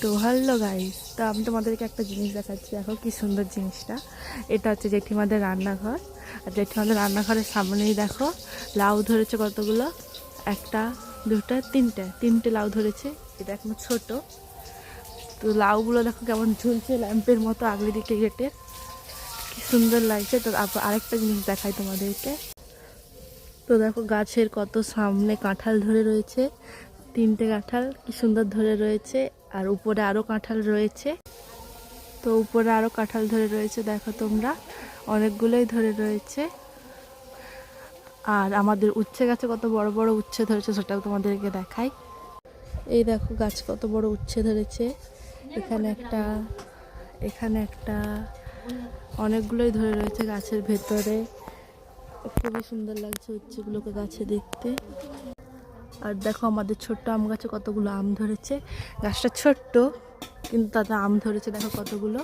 তো hello guys, তো আমি তোমাদেরকে একটা জিনিস দেখাচ্ছি। দেখো কি সুন্দর জিনিসটা। এটা হচ্ছে জেঠিমাদের রান্নাঘর। আর জেঠিমাদের রান্নাঘরের সামনেই দেখো লাউ ধরেছে কতগুলো। একটা, দুটো, তিনটে লাউ ধরেছে। এটা এখনো ছোট। তো লাউগুলো দেখো কেমন ঝুলছে ল্যাম্পের মতো আগলি দিকে গেটের। কি সুন্দর লাগছে। তো আরেকটা জিনিস দেখাই তোমাদেরকে। তো দেখো গাছের কত সামনে কাঁঠাল ধরে রয়েছে। তিনটে কাঁঠাল কি সুন্দর ধরে রয়েছে। আর উপরে আরও কাঁঠাল রয়েছে। তো উপরে আরও কাঁঠাল ধরে রয়েছে, দেখো তোমরা অনেকগুলোই ধরে রয়েছে। আর আমাদের উচ্ছে গাছে কত বড় বড় উচ্ছে ধরেছে সেটাও তোমাদেরকে দেখাই। এই দেখো গাছ কত বড় উচ্ছে ধরেছে। এখানে একটা, এখানে একটা, অনেকগুলোই ধরে রয়েছে গাছের ভেতরে। খুবই সুন্দর লাগছে উচ্ছেগুলোকে গাছে দেখতে। আর দেখো আমাদের ছোট্ট আম গাছে কতগুলো আম ধরেছে। গাছটা ছোট্ট কিন্তু তাতে আম ধরেছে দেখো কতগুলো।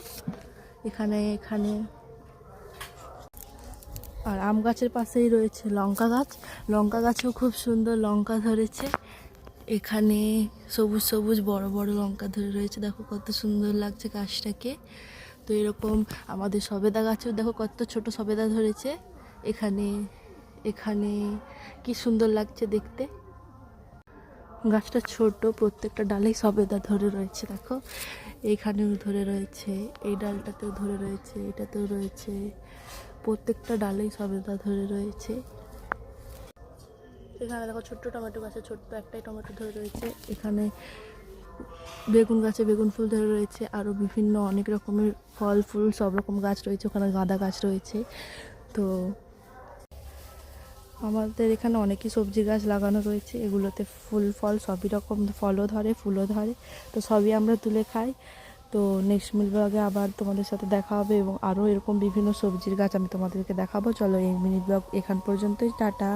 এখানে এখানে আর আম গাছের পাশেই রয়েছে লঙ্কা গাছ। লঙ্কা গাছেও খুব সুন্দর লঙ্কা ধরেছে। এখানে সবুজ সবুজ বড় বড় লঙ্কা ধরে রয়েছে, দেখো কত সুন্দর লাগছে গাছটাকে। তো এরকম আমাদের সবেদা গাছেও দেখো কত ছোট সবেদা ধরেছে। এখানে এখানে কি সুন্দর লাগছে দেখতে। গাছটা ছোট, প্রত্যেকটা ডালেই সবেদা ধরে রয়েছে দেখো। এইখানেও ধরে রয়েছে, এই ডালটাতেও ধরে রয়েছে, এটাতেও রয়েছে। প্রত্যেকটা ডালেই সবেদা ধরে রয়েছে। এখানে দেখো ছোট্ট টমেটো গাছে ছোট্ট একটাই টমেটো ধরে রয়েছে। এখানে বেগুন গাছে বেগুন ফুল ধরে রয়েছে। আরও বিভিন্ন অনেক রকমের ফল ফুল সব রকম গাছ রয়েছে। ওখানে গাঁদা গাছ রয়েছে। তো আমাদের এখানে অনেকই সবজি গাছ লাগানো রয়েছে। এগুলোতে ফুল ফল সবই রকম ফলও ধরে, ফুলও ধরে। তো সবই আমরা তুলে খাই। তো নেক্সট মিনি ব্লগে আবার তোমাদের সাথে দেখা হবে এবং আরও এরকম বিভিন্ন সবজির গাছ আমি তোমাদেরকে দেখাবো। চলো এই মিনি ব্লগ এখান পর্যন্তই, টাটা।